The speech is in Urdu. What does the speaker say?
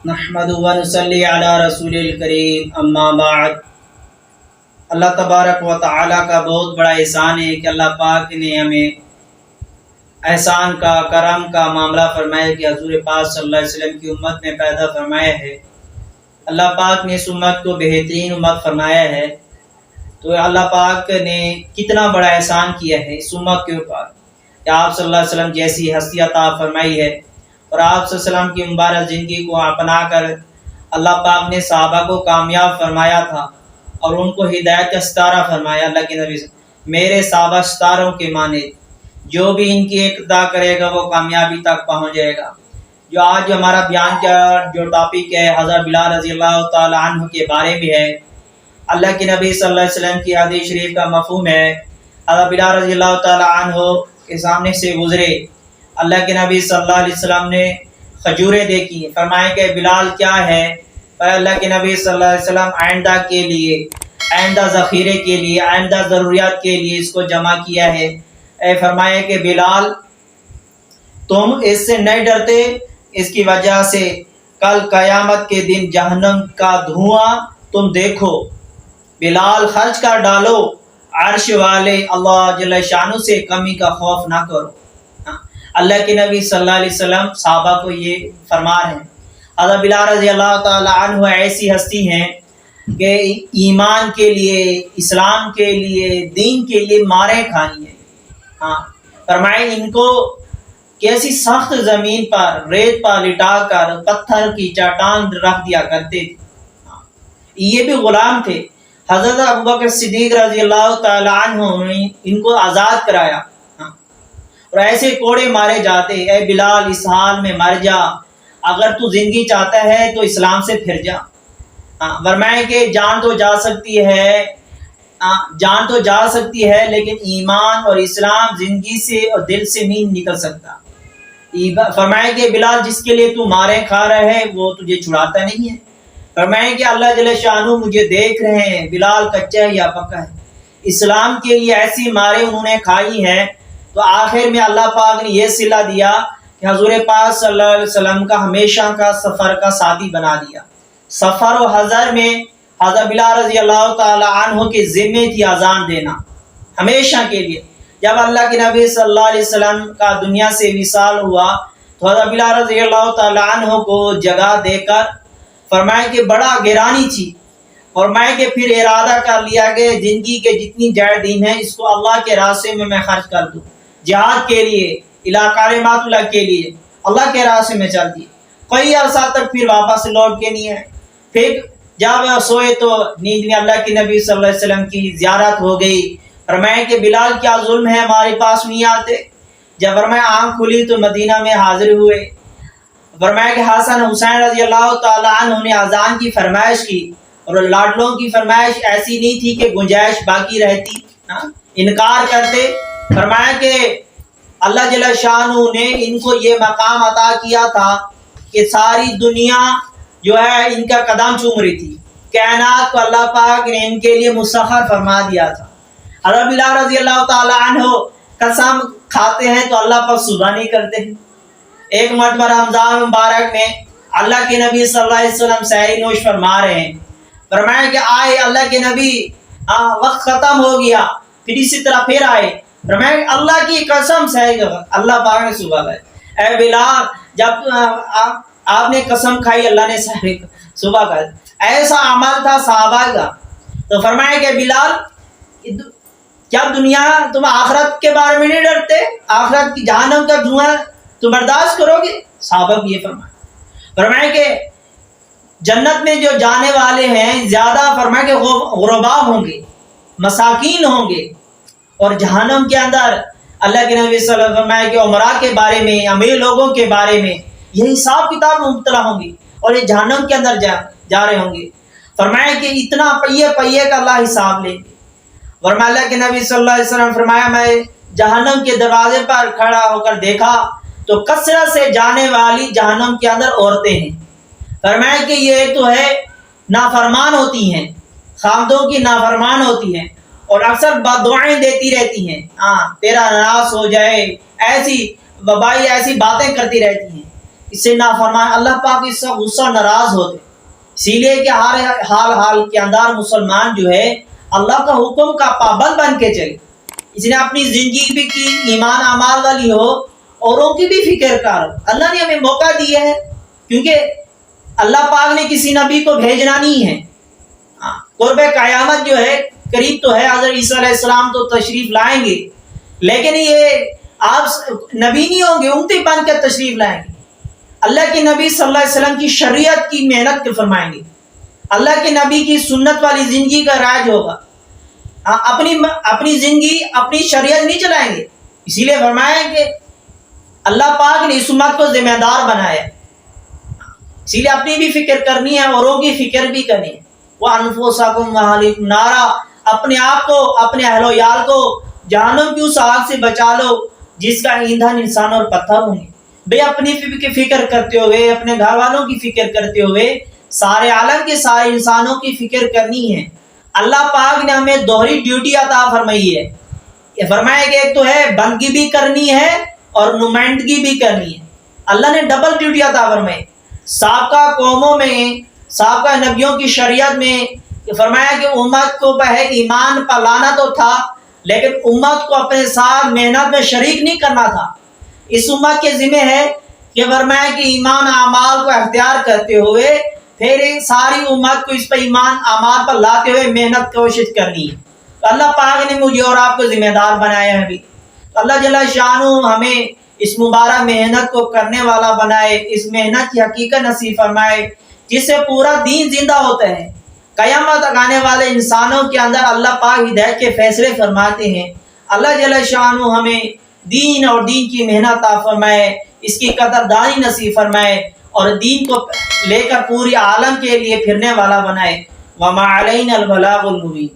نحمد و نصلی علی رسول الکریم اما بعد۔ اللہ تبارک و تعالیٰ کا بہت بڑا احسان ہے کہ اللہ پاک نے ہمیں احسان کا کرم کا معاملہ فرمایا کہ حضور پاک صلی اللہ علیہ وسلم کی امت میں پیدا فرمایا ہے۔ اللہ پاک نے اس امت کو بہترین امت فرمایا ہے، تو اللہ پاک نے کتنا بڑا احسان کیا ہے اس امت کے اوپر کہ آپ صلی اللہ علیہ وسلم جیسی ہستی عطا فرمائی ہے، اور آپ صلی اللہ علیہ وسلم کی مبارک زندگی کو اپنا کر اللہ پاک نے صحابہ کو کامیاب فرمایا تھا اور ان کو ہدایت کا ستارہ فرمایا۔ اللہ کے نبی میرے صحابہ ستاروں کے مانے، جو بھی ان کی اقتداء کرے گا وہ کامیابی تک پہنچ جائے گا۔ جو آج ہمارا بیان کا جو ٹاپک ہے حضرت بلال رضی اللہ تعالی عنہ کے بارے میں ہے۔ اللہ کے نبی صلی اللہ علیہ وسلم کی حدیث شریف کا مفہوم ہے، حضرت بلال رضی اللہ تعالی عنہ کے سامنے سے گزرے، اللہ کے نبی صلی اللہ علیہ وسلم نے کھجوریں دیکھی، فرمایا کہ بلال کیا ہے؟ پر اللہ کے نبی صلی اللہ علیہ وسلم آئندہ کے لیے، آئندہ ذخیرے کے لیے، آئندہ ضروریات کے لیے اس کو جمع کیا ہے۔ فرمایا کہ بلال تم اس سے نہیں ڈرتے، اس کی وجہ سے کل قیامت کے دن جہنم کا دھواں تم دیکھو، بلال خرچ کر ڈالو، عرش والے اللہ جل شانہ سے کمی کا خوف نہ کرو۔ اللہ کے نبی صلی اللہ علیہ وسلم صحابہ کو یہ فرما رہے ہیں۔ حضرت بلال رضی اللہ تعالی عنہ ایسی ہستی ہیں کہ ایمان کے لیے، اسلام کے لیے، دین کے لیے ماریں کھانی ہیں۔ فرمائے ان کو کیسی سخت زمین پر ریت پر لٹا کر پتھر کی چٹان رکھ دیا کرتے تھے۔ یہ بھی غلام تھے۔ حضرت ابوبکر صدیق رضی اللہ تعالی عنہ نے ان کو آزاد کرایا، اور ایسے کوڑے مارے جاتے، اے بلال اس حال میں مر جا، اگر تو زندگی چاہتا ہے تو اسلام سے پھر جا۔ فرمائے کہ جان تو جا سکتی ہے لیکن ایمان اور اسلام زندگی سے اور دل سے نہیں نکل سکتا۔ فرمائے کہ بلال جس کے لیے تو مارے کھا رہے ہے وہ تجھے چھڑاتا نہیں ہے۔ فرمائے کہ اللہ جل شانہ مجھے دیکھ رہے ہیں، بلال کچا ہے یا پکا ہے۔ اسلام کے لیے ایسی مارے انہوں نے کھائی ہیں، تو آخر میں اللہ پاک نے یہ صلہ دیا کہ حضور پاک صلی اللہ علیہ وسلم کا ہمیشہ کا سفر کا ساتھی بنا دیا۔ سفر و حضر میں حضرت بلال رضی اللہ تعالی عنہ کے ذمے تھی اذان دینا ہمیشہ کے لیے۔ جب اللہ کے نبی صلی اللہ علیہ وسلم کا دنیا سے وصال ہوا تو حضرت بلال رضی اللہ تعالی عنہ کو جگہ دے کر فرمایا کہ بڑا گرانی تھی، فرمایا کہ پھر ارادہ کر لیا کہ زندگی کے جتنی جائے دین ہے اس کو اللہ کے راستے میں خرچ کر دوں، جہاد کے لیے، کلمات اللہ کے لیے، اللہ کے راستے میں چل دی۔ کئی عرصہ تک پھر واپس لوٹ کے نہیں ہے۔ پھر جب سوئے تو نیند میں اللہ کے نبی صلی اللہ علیہ وسلم کی زیارت ہو گئی۔ فرمایا کہ بلال کیا ظلم ہے، ہمارے پاس نہیں آتے؟ جب فرمایا آنکھ کھلی تو مدینہ میں حاضر ہوئے۔ فرمایا کہ حسن حسین رضی اللہ تعالی عنہ نے اذان کی فرمائش کی، اور لاڈلوں کی فرمائش ایسی نہیں تھی کہ گنجائش باقی رہتی، انکار کرتے۔ فرمایا کہ اللہ جل شانہ نے ان کو یہ مقام عطا کیا تھا کہ ساری دنیا جو ہے ان کا قدم چوم رہی تھی، کائنات کو اللہ پاک نے ان کے لیے مسخر فرما دیا تھا۔ حضرت بلال رضی اللہ تعالی عنہ قسم کھاتے ہیں تو اللہ پر صبح نہیں کرتے ہیں۔ ایک مرتبہ رمضان مبارک میں اللہ کے نبی صلی اللہ علیہ وسلم سحری نوش فرما رہے ہیں۔ فرمایا کہ آئے اللہ کے نبی، وقت ختم ہو گیا، پھر اسی طرح پھر آئے۔ فرمایا کہ اللہ کی قسم سحری اللہ پاک نے صبح گئے، اے بلال جب آپ نے قسم کھائی اللہ نے سحری صبح کا، ایسا عمل تھا صحابہ کا۔ تو فرمایا کہ بلال کیا دنیا تم آخرت کے بارے میں نہیں ڈرتے؟ آخرت کی جہنم کا دھواں تم برداشت کرو گے؟ صحابہ کو یہ فرمایا کہ جنت میں جو جانے والے ہیں زیادہ فرمایا کہ غربا ہوں گے، مساکین ہوں گے، اور جہنم کے اندر اللہ کے نبی صلی اللہ علیہ وسلم فرمایا کہ عمرہ کے بارے میں، امیر لوگوں کے بارے میں یہ حساب کتاب میں مبتلا ہوں گے اور یہ جہنم کے اندر جا رہے ہوں گے۔ فرمایا کہ اتنا پہیے کا اللہ حساب لیں گے۔ ورنہ اللہ کے نبی صلی اللہ علیہ وسلم فرمایا میں جہنم کے دروازے پر کھڑا ہو کر دیکھا تو کثرت سے جانے والی جہنم کے اندر عورتیں ہیں۔ فرمایا کہ یہ تو ہے نافرمان ہوتی ہیں، خامدوں کی نافرمان ہوتی ہیں، اور اکثر بددعائیں دیتی رہتی ہیں، تیرا ناس ہو جائے، ایسی وبائی ایسی باتیں کرتی رہتی ہیں۔ اس سے نافرمان، اللہ پاک اس سے غصہ ناراض ہوتے. اسی لیے کہ ہر حال کے اندر مسلمان جو ہے اللہ کا حکم کا پابند بن کے چلے. اس نے اپنی زندگی بھی کی ایمان اعمال والی ہو، اوروں کی بھی فکر کر. اللہ نے ہمیں موقع دیا ہے، کیونکہ اللہ پاک نے کسی نبی کو بھیجنا نہیں ہے. قرب قیامت جو ہے قریب تو ہے، حضرت عیسیٰ علیہ السلام تو تشریف لائیں گے، لیکن یہ آپ نبی نہیں ہوں گے، امتی بن کر تشریف لائیں گے. اللہ کے نبی صلی اللہ علیہ وسلم کی شریعت کی محنت فرمائیں گے، اللہ کے نبی کی سنت والی زندگی کا راج ہوگا. اپنی زندگی اپنی شریعت نہیں چلائیں گے. اسی لیے فرمایا کہ اللہ پاک نے اس امت کو ذمہ دار بنایا، اسی لیے اپنی بھی فکر کرنی ہے، اوروں کی فکر بھی کرنی ہے. وَأَنفُسَكُمْ وَأَهْلِكُمْ نَارًا، اپنے آپ کو اپنے اہل و عیال کو جہنم کی اس آگ سے بچا لو جس کا ایندھن انسان اور پتھر ہوں گے. بھئی اپنی فکر کرتے ہوئے، اپنے گھر والوں کی فکر کرتے ہوئے سارے عالم کے سارے انسانوں کی فکر کرنی ہے. اللہ پاک نے ہمیں دوہری ڈیوٹی عطا فرمائی ہے. یہ فرمایا کہ ایک تو ہے بندگی بھی کرنی ہے اور نمائندگی بھی کرنی ہے. اللہ نے ڈبل ڈیوٹی عطا فرمائی. سابقہ قوموں میں، سابقہ نبیوں کی شریعت میں فرمایا کہ امت کو پہلے ایمان پر لانا تو تھا، لیکن امت کو اپنے ساتھ محنت میں شریک نہیں کرنا تھا. اس امت کے ذمہ ہے کہ فرمایا کہ ایمان اعمال کو اختیار کرتے ہوئے پھر ساری امت کو اس پر ایمان اعمال پر لاتے ہوئے محنت کوشش کرنی ہے. تو اللہ پاک نے مجھے اور آپ کو ذمہ دار بنایا ہے. ابھی اللہ جل شانہ ہمیں اس مبارک محنت کو کرنے والا بنائے، اس محنت کی حقیقت نصیب فرمائے جس سے پورا دین زندہ ہوتا ہے. قیامت تک آنے والے انسانوں کے اندر اللہ پاک ہدایت کے فیصلے فرماتے ہیں. اللہ جل شانہ ہمیں دین اور دین کی محنت عطا فرمائے، اس کی قدردانی نصیب فرمائے اور دین کو لے کر پوری عالم کے لیے پھرنے والا بنائے. وما علینا البلاغ المبین.